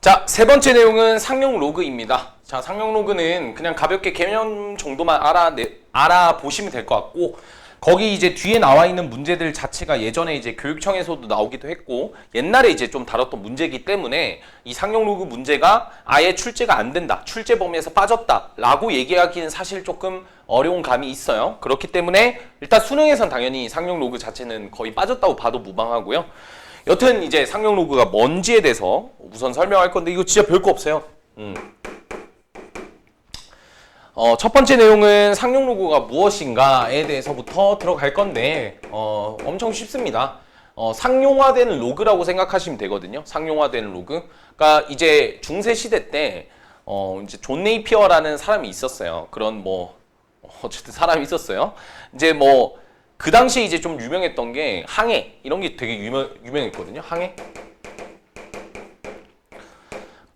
자, 세 번째 내용은 상용 로그입니다. 자, 상용 로그는 그냥 가볍게 개념 정도만 알아보시면 될 것 같고, 거기 이제 뒤에 나와 있는 문제들 자체가 예전에 이제 교육청에서도 나오기도 했고, 옛날에 이제 좀 다뤘던 문제이기 때문에 이 상용 로그 문제가 아예 출제가 안 된다, 출제 범위에서 빠졌다 라고 얘기하기는 사실 조금 어려운 감이 있어요. 그렇기 때문에 일단 수능에선 당연히 상용 로그 자체는 거의 빠졌다고 봐도 무방하고요. 여튼 이제 상용 로그가 뭔지에 대해서 우선 설명할 건데, 이거 진짜 별거 없어요. 첫 번째 내용은 상용 로그가 무엇인가에 대해서부터 들어갈 건데, 엄청 쉽습니다. 상용화되는 로그라고 생각하시면 되거든요. 상용화되는 로그. 그러니까 이제 중세 시대 때 이제 존 네이피어라는 사람이 있었어요. 그런 어쨌든 사람이 있었어요. 이제 그 당시에 이제 좀 유명했던 게 항해, 이런 게 되게 유명했거든요. 항해.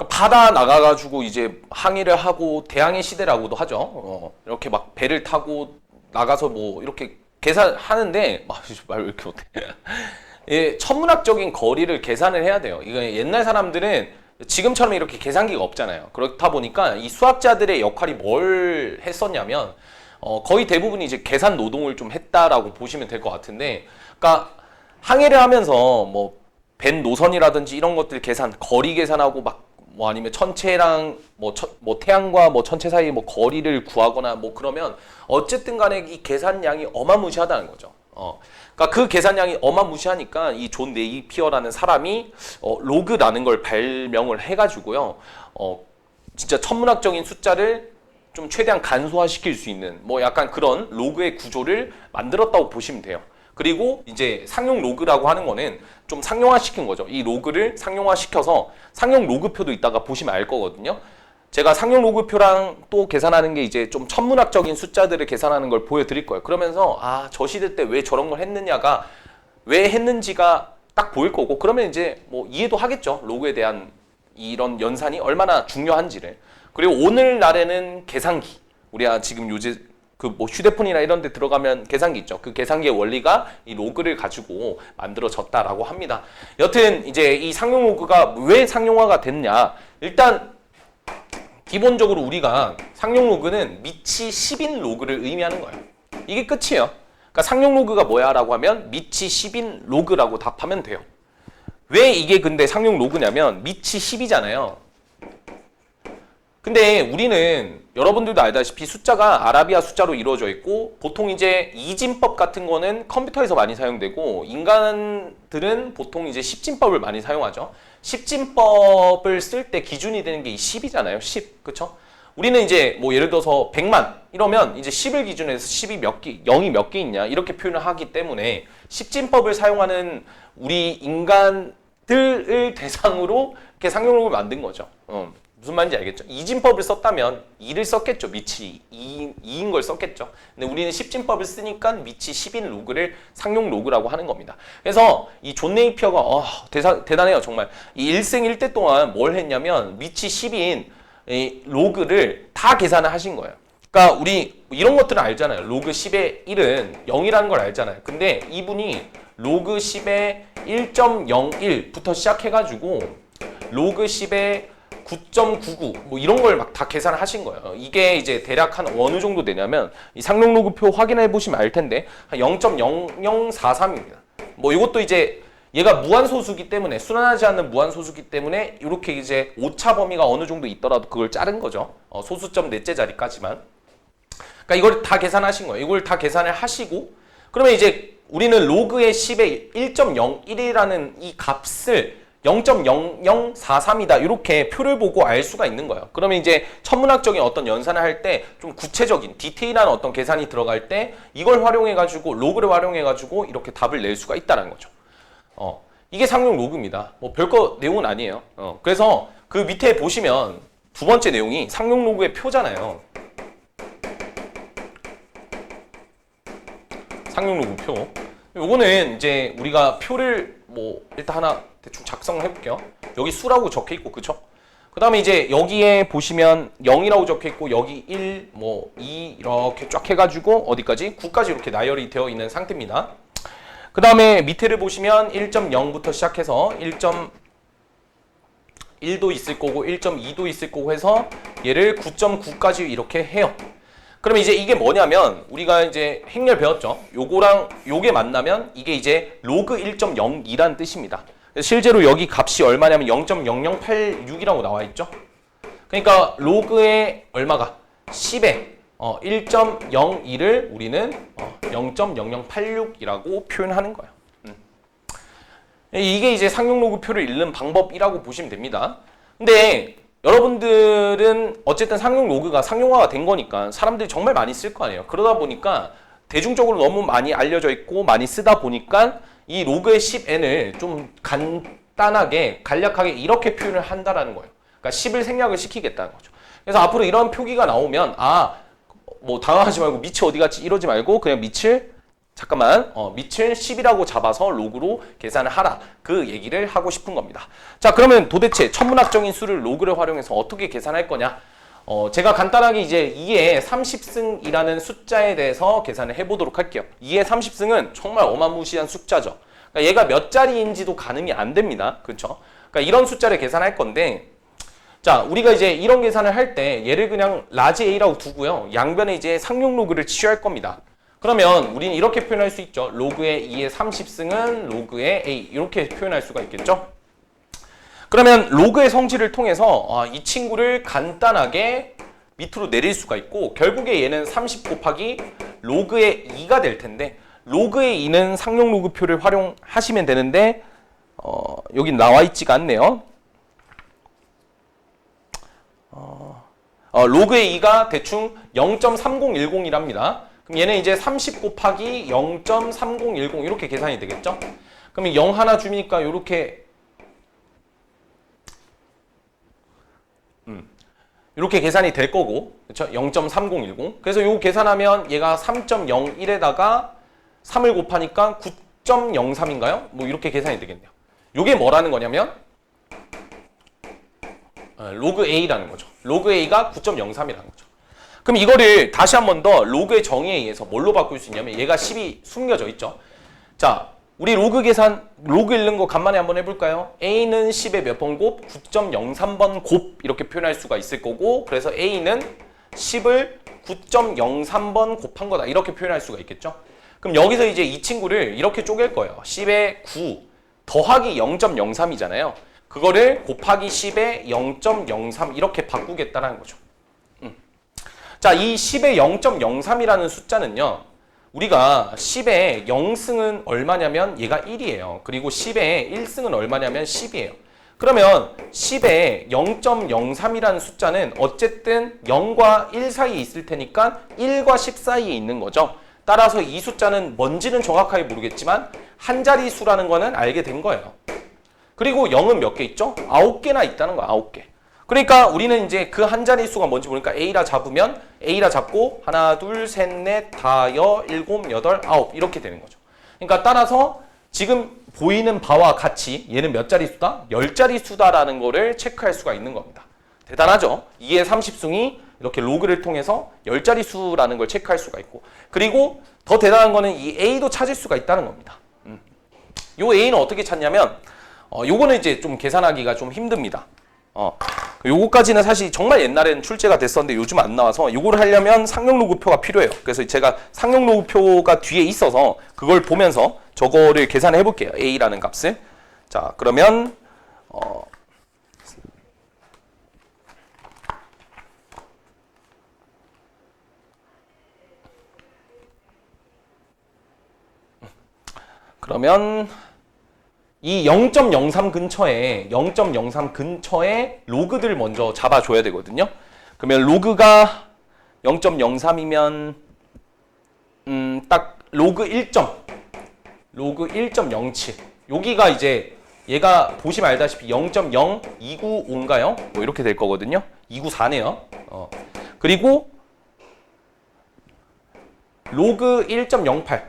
바다 나가가지고 이제 항해를 하고, 대항해 시대라고도 하죠. 이렇게 막 배를 타고 나가서 이렇게 계산하는데, 말 왜 이렇게 못해. 예, 천문학적인 거리를 계산을 해야 돼요. 이거 옛날 사람들은 지금처럼 이렇게 계산기가 없잖아요. 그렇다 보니까 이 수학자들의 역할이 뭘 했었냐면, 거의 대부분이 이제 계산 노동을 좀 했다라고 보시면 될 것 같은데, 그러니까 항해를 하면서 밴 노선이라든지 이런 것들 계산, 거리 계산하고 아니면 천체랑 태양과 천체 사이 거리를 구하거나 그러면 어쨌든 간에 이 계산량이 어마무시하다는 거죠. 그러니까 그 계산량이 어마무시하니까 이 존 네이피어라는 사람이 로그라는 걸 발명을 해가지고요. 진짜 천문학적인 숫자를 좀 최대한 간소화시킬 수 있는 약간 그런 로그의 구조를 만들었다고 보시면 돼요. 그리고 이제 상용 로그라고 하는 거는 좀 상용화시킨 거죠. 이 로그를 상용화시켜서 상용 로그표도 이따가 보시면 알 거거든요. 제가 상용 로그표랑 또 계산하는 게 이제 좀 천문학적인 숫자들을 계산하는 걸 보여드릴 거예요. 그러면서 저 시대 때 왜 저런 걸 했느냐가, 왜 했는지가 딱 보일 거고, 그러면 이제 이해도 하겠죠. 로그에 대한 이런 연산이 얼마나 중요한지를. 그리고 오늘날에는 계산기, 우리가 지금 요새 휴대폰이나 이런 데 들어가면 계산기 있죠. 그 계산기의 원리가 이 로그를 가지고 만들어졌다라고 합니다. 여튼 이제 이 상용 로그가 왜 상용화가 됐냐. 일단 기본적으로 우리가 상용 로그는 미치 10인 로그를 의미하는 거예요. 이게 끝이에요. 그러니까 상용 로그가 뭐야 라고 하면 미치 10인 로그라고 답하면 돼요. 왜 이게 근데 상용 로그냐면 미치 10이잖아요. 근데 우리는 여러분들도 알다시피 숫자가 아라비아 숫자로 이루어져 있고, 보통 이제 이진법 같은 거는 컴퓨터에서 많이 사용되고, 인간들은 보통 이제 십진법을 많이 사용하죠. 십진법을 쓸 때 기준이 되는 게 이 10이잖아요. 10. 그쵸? 우리는 이제 예를 들어서 100만 이러면 이제 10을 기준으로 해서 10이 몇 개, 0이 몇 개 있냐 이렇게 표현을 하기 때문에 십진법을 사용하는 우리 인간들을 대상으로 이렇게 상용 로그를 만든 거죠. 무슨 말인지 알겠죠? 이진법을 썼다면 2를 썼겠죠. 미치 2인 걸 썼겠죠. 근데 우리는 십진법을 쓰니까 미치 10인 로그를 상용 로그라고 하는 겁니다. 그래서 이 존 네이피어가 대단해요. 정말. 이 일생 일대 동안 뭘 했냐면 미치 10인 로그를 다 계산을 하신 거예요. 그러니까 우리 이런 것들은 알잖아요. 로그 10의 1은 0이라는 걸 알잖아요. 근데 이분이 로그 10의 1.01부터 시작해가지고 로그 10의 9.99 이런 걸 막 다 계산을 하신 거예요. 이게 이제 대략 한 어느 정도 되냐면 이 상용 로그표 확인해 보시면 알 텐데 한 0.0043입니다. 이것도 이제 얘가 무한소수기 때문에, 순환하지 않는 무한소수기 때문에 이렇게 이제 오차 범위가 어느 정도 있더라도 그걸 자른 거죠. 소수점 넷째 자리까지만. 그러니까 이걸 다 계산하신 거예요. 이걸 다 계산을 하시고, 그러면 이제 우리는 로그의 10의 1.01이라는 이 값을 0.0043이다 이렇게 표를 보고 알 수가 있는 거예요. 그러면 이제 천문학적인 어떤 연산을 할 때 좀 구체적인 디테일한 어떤 계산이 들어갈 때 이걸 활용해가지고, 로그를 활용해가지고 이렇게 답을 낼 수가 있다는 거죠. 이게 상용 로그입니다. 별거 내용은 아니에요. 그래서 그 밑에 보시면 두 번째 내용이 상용 로그의 표잖아요. 상용 로그 표. 요거는 이제 우리가 표를 일단 하나 대충 작성을 해볼게요. 여기 수라고 적혀 있고, 그쵸? 그 다음에 이제 여기에 보시면 0이라고 적혀 있고, 여기 1, 2 이렇게 쫙 해가지고 어디까지? 9까지 이렇게 나열이 되어 있는 상태입니다. 그 다음에 밑에를 보시면 1.0부터 시작해서 1도 있을 거고 1.2도 있을 거고 해서 얘를 9.9까지 이렇게 해요. 그럼 이제 이게 뭐냐면 우리가 이제 행렬 배웠죠. 요거랑 요게 만나면 이게 이제 로그 1.02라는 뜻입니다. 실제로 여기 값이 얼마냐면 0.0086이라고 나와 있죠. 그러니까 로그의 얼마가 10에 1.02를 우리는 0.0086이라고 표현하는 거예요. 이게 이제 상용 로그표를 읽는 방법이라고 보시면 됩니다. 근데 여러분들은 어쨌든 상용 로그가 상용화가 된 거니까 사람들이 정말 많이 쓸 거 아니에요. 그러다 보니까 대중적으로 너무 많이 알려져 있고 많이 쓰다 보니까 이 로그의 10n을 좀 간단하게 간략하게 이렇게 표현을 한다라는 거예요. 그러니까 10을 생략을 시키겠다는 거죠. 그래서 앞으로 이런 표기가 나오면 뭐 당황하지 말고 밑이 어디 갔지 이러지 말고 그냥 밑을 10이라고 잡아서 로그로 계산을 하라. 그 얘기를 하고 싶은 겁니다. 자, 그러면 도대체 천문학적인 수를 로그를 활용해서 어떻게 계산할 거냐? 제가 간단하게 이제 2의 30승이라는 숫자에 대해서 계산을 해보도록 할게요. 2의 30승은 정말 어마무시한 숫자죠. 그러니까 얘가 몇 자리인지도 가늠이 안 됩니다. 그렇죠? 그러니까 이런 숫자를 계산할 건데, 자, 우리가 이제 이런 계산을 할 때 얘를 그냥 라지 A라고 두고요. 양변에 이제 상용 로그를 취할 겁니다. 그러면 우리는 이렇게 표현할 수 있죠. 로그의 2의 30승은 로그의 A 이렇게 표현할 수가 있겠죠. 그러면 로그의 성질을 통해서 이 친구를 간단하게 밑으로 내릴 수가 있고 결국에 얘는 30 곱하기 로그의 2가 될 텐데 로그의 2는 상용 로그표를 활용하시면 되는데 여기 나와 있지가 않네요. 로그의 2가 대충 0.3010이랍니다. 그럼 얘는 이제 30 곱하기 0.3010 이렇게 계산이 되겠죠? 그럼 0 하나 주니까 이렇게 이렇게 계산이 될 거고, 그렇죠? 0.3010. 그래서 이거 계산하면 얘가 3.01에다가 3을 곱하니까 9.03인가요? 뭐 이렇게 계산이 되겠네요. 이게 뭐라는 거냐면 로그 A라는 거죠. 로그 A가 9.03이라는 거죠. 그럼 이거를 다시 한 번 더 로그의 정의에 의해서 뭘로 바꿀 수 있냐면 얘가 10이 숨겨져 있죠. 자, 우리 로그 계산, 로그 읽는 거 간만에 한번 해볼까요? A는 10에 몇 번 곱? 9.03번 곱 이렇게 표현할 수가 있을 거고 그래서 A는 10을 9.03번 곱한 거다 이렇게 표현할 수가 있겠죠. 그럼 여기서 이제 이 친구를 이렇게 쪼갤 거예요. 10에 9 더하기 0.03이잖아요. 그거를 곱하기 10에 0.03 이렇게 바꾸겠다는 거죠. 자, 이 10의 0.03이라는 숫자는요. 우리가 10의 0승은 얼마냐면 얘가 1이에요. 그리고 10의 1승은 얼마냐면 10이에요. 그러면 10의 0.03이라는 숫자는 어쨌든 0과 1 사이에 있을 테니까 1과 10 사이에 있는 거죠. 따라서 이 숫자는 뭔지는 정확하게 모르겠지만 한 자리 수라는 거는 알게 된 거예요. 그리고 0은 몇 개 있죠? 9개나 있다는 거야. 9개. 그러니까 우리는 이제 그 한 자리 수가 뭔지 모르니까 A라 잡으면 A라 잡고 하나, 둘, 셋, 넷, 다, 여, 일곱, 여덟, 아홉 이렇게 되는 거죠. 그러니까 따라서 지금 보이는 바와 같이 얘는 몇 자리 수다? 10자리 수다라는 거를 체크할 수가 있는 겁니다. 대단하죠? 2의 30승이 이렇게 로그를 통해서 10자리 수라는 걸 체크할 수가 있고 그리고 더 대단한 거는 이 A도 찾을 수가 있다는 겁니다. 요 A는 어떻게 찾냐면 요거는 이제 좀 계산하기가 좀 힘듭니다. 요거까지는 사실 정말 옛날에는 출제가 됐었는데 요즘 안 나와서 요거를 하려면 상용 로그표가 필요해요. 그래서 제가 상용 로그표가 뒤에 있어서 그걸 보면서 저거를 계산해 볼게요. A라는 값을. 자, 그러면 이 0.03 근처에 로그들 먼저 잡아줘야 되거든요. 그러면 로그가 0.03이면 딱 로그 1.07 여기가 이제 얘가 보시면 알다시피 0.0295인가요? 뭐 이렇게 될 거거든요. 294네요. 그리고 로그 1.08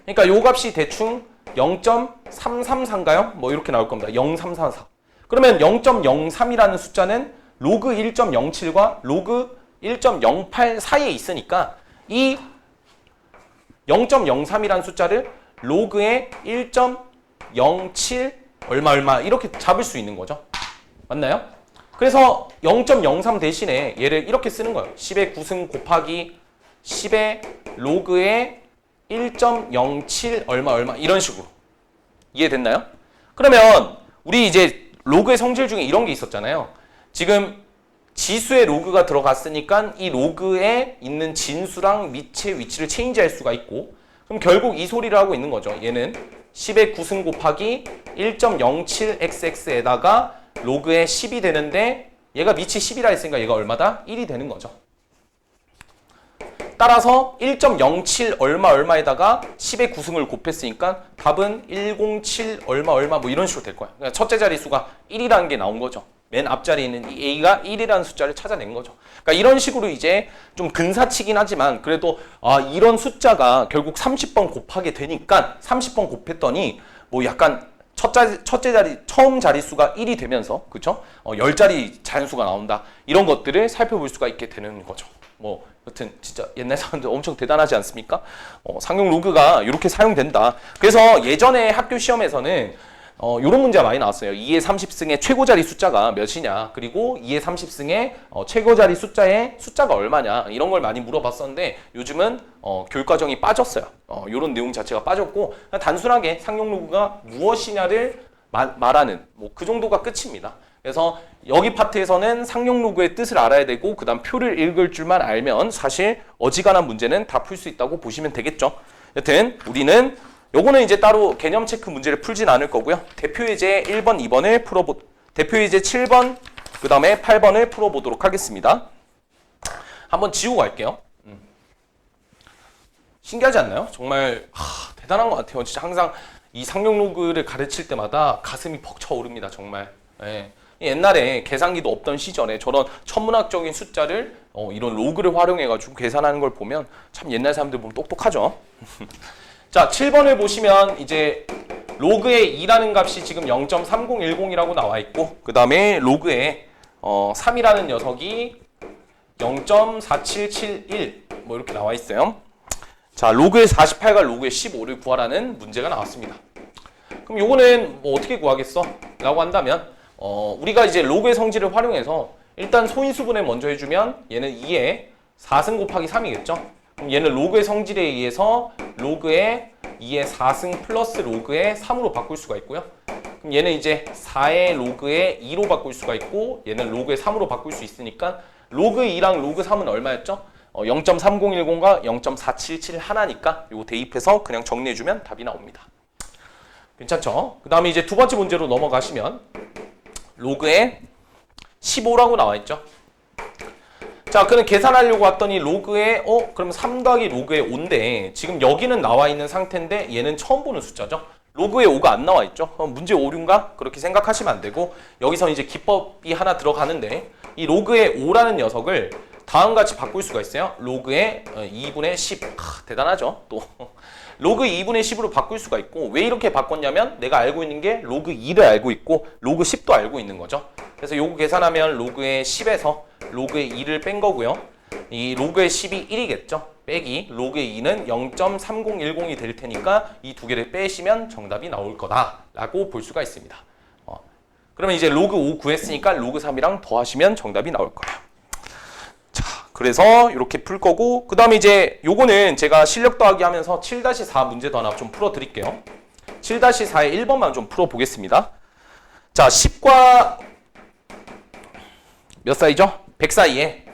그러니까 요 값이 대충 0.334인가요? 뭐 이렇게 나올 겁니다. 0.344. 그러면 0.03이라는 숫자는 로그 1.07과 로그 1.08 사이에 있으니까 이 0.03이라는 숫자를 로그의 1.07 얼마 이렇게 잡을 수 있는 거죠. 맞나요? 그래서 0.03 대신에 얘를 이렇게 쓰는 거예요. 10의 9승 곱하기 10의 로그의 1.07 얼마 이런 식으로. 이해됐나요? 그러면 우리 이제 로그의 성질 중에 이런 게 있었잖아요. 지금 지수의 로그가 들어갔으니까 이 로그에 있는 진수랑 밑의 위치를 체인지할 수가 있고, 그럼 결국 이 소리를 하고 있는 거죠. 얘는 10의 9승 곱하기 1.07xx에다가 로그의 10이 되는데 얘가 밑이 10이라 했으니까 얘가 얼마다? 1이 되는 거죠. 따라서 1.07 얼마에다가 10의 9승을 곱했으니까 답은 107 얼마 뭐 이런 식으로 될 거야. 그러니까 첫째 자릿수가 1이라는 게 나온 거죠. 맨 앞자리에 있는 이 a가 1이라는 숫자를 찾아낸 거죠. 그러니까 이런 식으로 이제 좀 근사치긴 하지만 그래도 이런 숫자가 결국 30번 곱하게 되니까 30번 곱했더니 뭐 약간 처음 자릿수가 1이 되면서 그쵸? 10자리 자연수가 나온다. 이런 것들을 살펴볼 수가 있게 되는 거죠. 뭐 여튼 진짜 옛날 사람들 엄청 대단하지 않습니까? 상용 로그가 이렇게 사용된다. 그래서 예전에 학교 시험에서는 이런 문제가 많이 나왔어요. 2의 30승의 최고자리 숫자가 몇이냐, 그리고 2의 30승의 최고자리 숫자의 숫자가 얼마냐, 이런 걸 많이 물어봤었는데 요즘은 교육과정이 빠졌어요. 이런 내용 자체가 빠졌고 그냥 단순하게 상용 로그가 무엇이냐를 말하는 뭐 그 정도가 끝입니다. 그래서 여기 파트에서는 상용 로그의 뜻을 알아야 되고 그 다음 표를 읽을 줄만 알면 사실 어지간한 문제는 다 풀 수 있다고 보시면 되겠죠. 여튼 우리는 요거는 이제 따로 개념 체크 문제를 풀진 않을 거고요. 대표 예제 1번, 2번을 대표 예제 7번, 그 다음에 8번을 풀어보도록 하겠습니다. 한번 지우고 갈게요. 신기하지 않나요? 정말 대단한 것 같아요. 진짜 항상 이 상용 로그를 가르칠 때마다 가슴이 벅차오릅니다. 정말. 예. 옛날에 계산기도 없던 시절에 저런 천문학적인 숫자를 이런 로그를 활용해가지고 계산하는 걸 보면 참 옛날 사람들 보면 똑똑하죠. 자, 7번을 보시면 이제 로그의 2라는 값이 지금 0.3010이라고 나와 있고 그 다음에 로그의 3이라는 녀석이 0.4771 뭐 이렇게 나와 있어요. 자, 로그의 48과 로그의 15를 구하라는 문제가 나왔습니다. 그럼 요거는 뭐 어떻게 구하겠어? 라고 한다면 우리가 이제 로그의 성질을 활용해서 일단 소인수분해 먼저 해주면 얘는 2의 4승 곱하기 3이겠죠? 그럼 얘는 로그의 성질에 의해서 로그의 2의 4승 플러스 로그의 3으로 바꿀 수가 있고요. 그럼 얘는 이제 4의 로그의 2로 바꿀 수가 있고 얘는 로그의 3으로 바꿀 수 있으니까 로그 2랑 로그 3은 얼마였죠? 0.3010과 0.477 하나니까 요거 대입해서 그냥 정리해주면 답이 나옵니다. 괜찮죠? 그 다음에 이제 두 번째 문제로 넘어가시면 로그에 15라고 나와 있죠. 자, 그럼 계산하려고 왔더니 로그에 그럼 3 더하기 로그에 5인데 지금 여기는 나와 있는 상태인데 얘는 처음 보는 숫자죠. 로그에 5가 안 나와 있죠. 문제 오류인가? 그렇게 생각하시면 안 되고 여기서 이제 기법이 하나 들어가는데 이 로그에 5라는 녀석을 다음같이 바꿀 수가 있어요. 로그에 2분의 10. 대단하죠. 또 로그 2분의 10으로 바꿀 수가 있고 왜 이렇게 바꿨냐면 내가 알고 있는 게 로그 2를 알고 있고 로그 10도 알고 있는 거죠. 그래서 요거 계산하면 로그의 10에서 로그의 2를 뺀 거고요. 이 로그의 10이 1이겠죠. 빼기 로그의 2는 0.3010이 될 테니까 이 두 개를 빼시면 정답이 나올 거다라고 볼 수가 있습니다. 그러면 이제 로그 5 구했으니까 로그 3이랑 더하시면 정답이 나올 거예요. 자, 그래서 이렇게 풀 거고 그 다음에 이제 요거는 제가 실력 더하기 하면서 7-4 문제도 하나 좀 풀어 드릴게요. 7-4의 1번만 좀 풀어 보겠습니다. 자, 10과 몇 사이죠? 100 사이에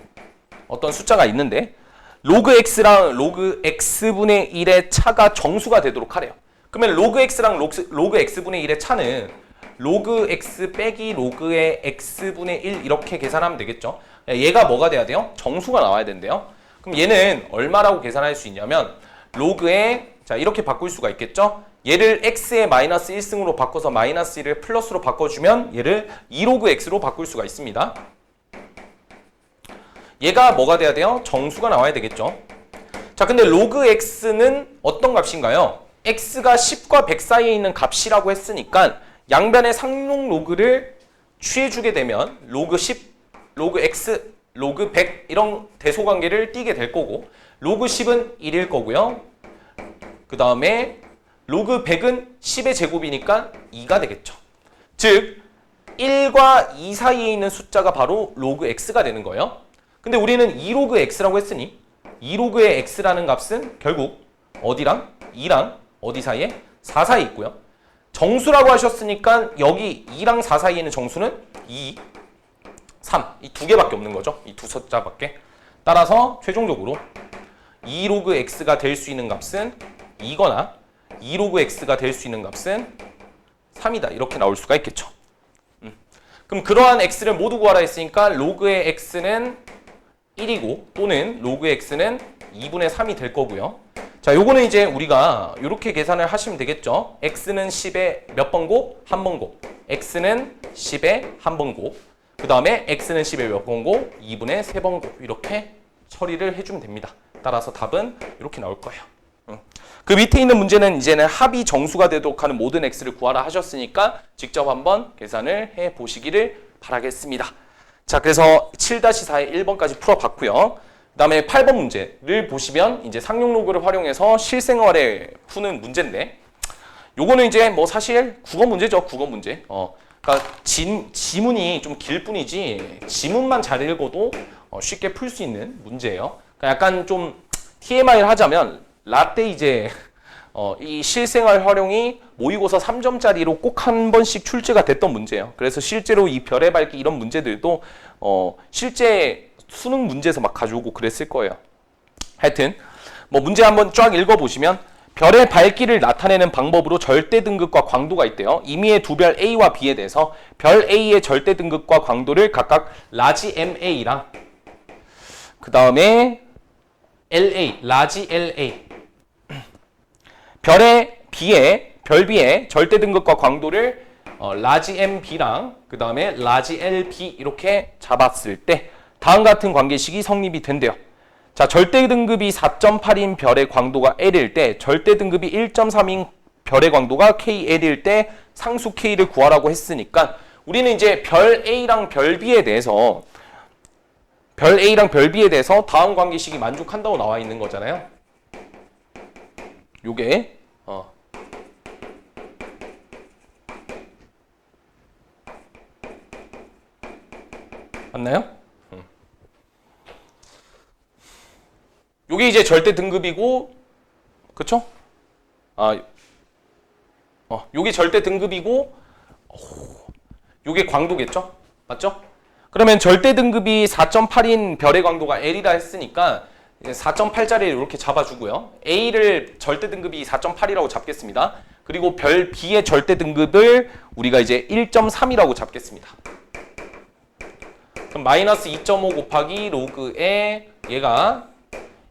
어떤 숫자가 있는데 로그 x랑 로그 x분의 1의 차가 정수가 되도록 하래요. 그러면 로그 x랑 로그 x분의 1의 차는 로그 x 빼기 로그의 x분의 1 이렇게 계산하면 되겠죠. 얘가 뭐가 돼야 돼요? 정수가 나와야 된대요. 그럼 얘는 얼마라고 계산할 수 있냐면 로그에 자 이렇게 바꿀 수가 있겠죠. 얘를 x의 마이너스 1승으로 바꿔서 마이너스 1을 플러스로 바꿔주면 얘를 2로그 x로 바꿀 수가 있습니다. 얘가 뭐가 돼야 돼요? 정수가 나와야 되겠죠. 자, 근데 로그 x는 어떤 값인가요? x가 10과 100 사이에 있는 값이라고 했으니까 양변의 상용 로그를 취해주게 되면 로그 10, 로그 x, 로그 100 이런 대소관계를 띄게 될 거고 로그 10은 1일 거고요. 그 다음에 로그 100은 10의 제곱이니까 2가 되겠죠. 즉 1과 2 사이에 있는 숫자가 바로 로그 x가 되는 거예요. 근데 우리는 2로그 x라고 했으니 2로그의 x라는 값은 결국 어디랑 2랑 어디 사이에? 4 사이에 있고요. 정수라고 하셨으니까 여기 2랑 4 사이에 있는 정수는 2, 3 이 두 개밖에 없는 거죠. 이 두 숫자밖에. 따라서 최종적으로 2로그 x가 될 수 있는 값은 2거나 2로그 x가 될 수 있는 값은 3이다. 이렇게 나올 수가 있겠죠. 그럼 그러한 x를 모두 구하라 했으니까 로그의 x는 1이고 또는 로그의 x는 2분의 3이 될 거고요. 자, 요거는 이제 우리가 이렇게 계산을 하시면 되겠죠. x는 10의 몇 번곱? 한 번곱. x는 10의 한 번곱. 그 다음에 x는 10의 몇 번곱? 2분의 3번곱. 이렇게 처리를 해주면 됩니다. 따라서 답은 이렇게 나올 거예요. 그 밑에 있는 문제는 이제는 합이 정수가 되도록 하는 모든 x를 구하라 하셨으니까 직접 한번 계산을 해 보시기를 바라겠습니다. 자, 그래서 7-4의 1번까지 풀어봤고요. 그 다음에 8번 문제를 보시면 이제 상용 로그를 활용해서 실생활에 푸는 문제인데 요거는 이제 뭐 사실 국어 문제죠. 국어 문제. 그러니까 지문이 좀 길 뿐이지 지문만 잘 읽어도 쉽게 풀 수 있는 문제예요. 그러니까 약간 좀 TMI를 하자면 라떼 이제 이 실생활 활용이 모의고사 3점짜리로 꼭 한 번씩 출제가 됐던 문제예요. 그래서 실제로 이 별의 밝기 이런 문제들도 실제 수능 문제에서 막 가져오고 그랬을 거예요. 하여튼 뭐 문제 한번 쫙 읽어보시면 별의 밝기를 나타내는 방법으로 절대 등급과 광도가 있대요. 임의의 두 별 A와 B에 대해서 별 A의 절대 등급과 광도를 각각 라지 MA랑 그 다음에 LA, 라지 LA 별의 별 B의 절대 등급과 광도를 라지 MB랑 그 다음에 라지 LB 이렇게 잡았을 때 다음 같은 관계식이 성립이 된대요. 자, 절대 등급이 4.8인 별의 광도가 L일 때 절대 등급이 1.3인 별의 광도가 KL일 때 상수 K를 구하라고 했으니까 우리는 이제 별 A랑 별 B에 대해서 다음 관계식이 만족한다고 나와 있는 거잖아요. 요게 맞나요? 요게 이제 절대 등급이고 그쵸? 요게 절대 등급이고 요게 광도겠죠? 맞죠? 그러면 절대 등급이 4.8인 별의 광도가 L이라 했으니까 4.8짜리를 이렇게 잡아주고요. A를 절대 등급이 4.8이라고 잡겠습니다. 그리고 별 B의 절대 등급을 우리가 이제 1.3이라고 잡겠습니다. 그럼 마이너스 2.5 곱하기 로그에 얘가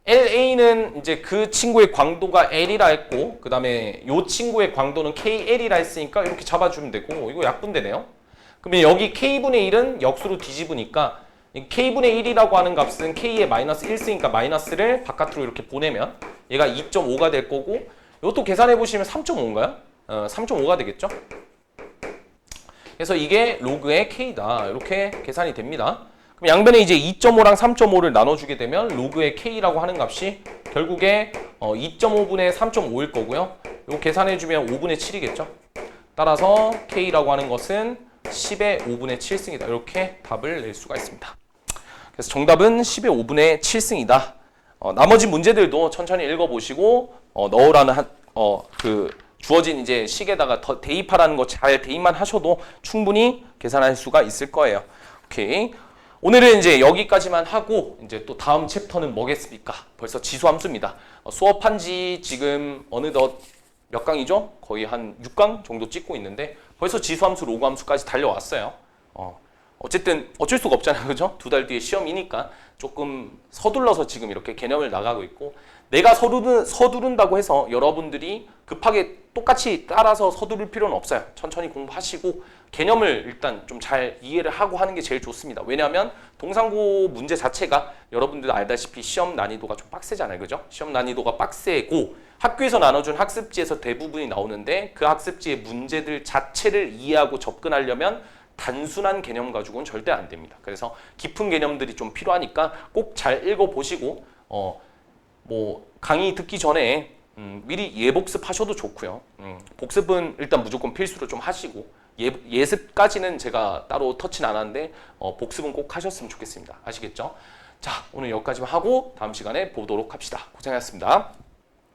LA는 이제 그 친구의 광도가 L이라 했고 그 다음에 요 친구의 광도는 KL이라 했으니까 이렇게 잡아주면 되고 이거 약분되네요. 그러면 여기 K분의 1은 역수로 뒤집으니까 K분의 1이라고 하는 값은 K에 마이너스 1 쓰니까 마이너스를 바깥으로 이렇게 보내면 얘가 2.5가 될 거고 이것도 계산해 보시면 3.5인가요? 3.5가 되겠죠? 그래서 이게 로그의 K다. 이렇게 계산이 됩니다. 그럼 양변에 이제 2.5랑 3.5를 나눠주게 되면 로그의 K라고 하는 값이 결국에 2.5분의 3.5일 거고요. 이거 계산해주면 5분의 7이겠죠? 따라서 K라고 하는 것은 10의 5분의 7승이다. 이렇게 답을 낼 수가 있습니다. 그래서 정답은 10의 5분의 7승이다. 나머지 문제들도 천천히 읽어보시고 넣으라는 그 주어진 이제 식에다가 더 대입하라는 거 잘 대입만 하셔도 충분히 계산할 수가 있을 거예요. 오케이. 오늘은 이제 여기까지만 하고 이제 또 다음 챕터는 뭐겠습니까? 벌써 지수함수입니다. 수업한 지 지금 어느덧 몇 강이죠? 거의 한 6강 정도 찍고 있는데 벌써 지수함수, 로그함수까지 달려왔어요. 어쨌든 어쩔 수가 없잖아요. 그죠? 2달 뒤에 시험이니까 조금 서둘러서 지금 이렇게 개념을 나가고 있고 내가 서두른다고 해서 여러분들이 급하게 똑같이 따라서 서두를 필요는 없어요. 천천히 공부하시고 개념을 일단 좀 잘 이해를 하고 하는 게 제일 좋습니다. 왜냐하면 동상고 문제 자체가 여러분들도 알다시피 시험 난이도가 좀 빡세잖아요. 그죠? 시험 난이도가 빡세고 학교에서 나눠준 학습지에서 대부분이 나오는데 그 학습지의 문제들 자체를 이해하고 접근하려면 단순한 개념 가지고는 절대 안 됩니다. 그래서 깊은 개념들이 좀 필요하니까 꼭 잘 읽어보시고 뭐 강의 듣기 전에 미리 예복습 하셔도 좋고요. 복습은 일단 무조건 필수로 좀 하시고 예습까지는 제가 따로 터치는 안 하는데 복습은 꼭 하셨으면 좋겠습니다. 아시겠죠? 자, 오늘 여기까지만 하고 다음 시간에 보도록 합시다. 고생하셨습니다.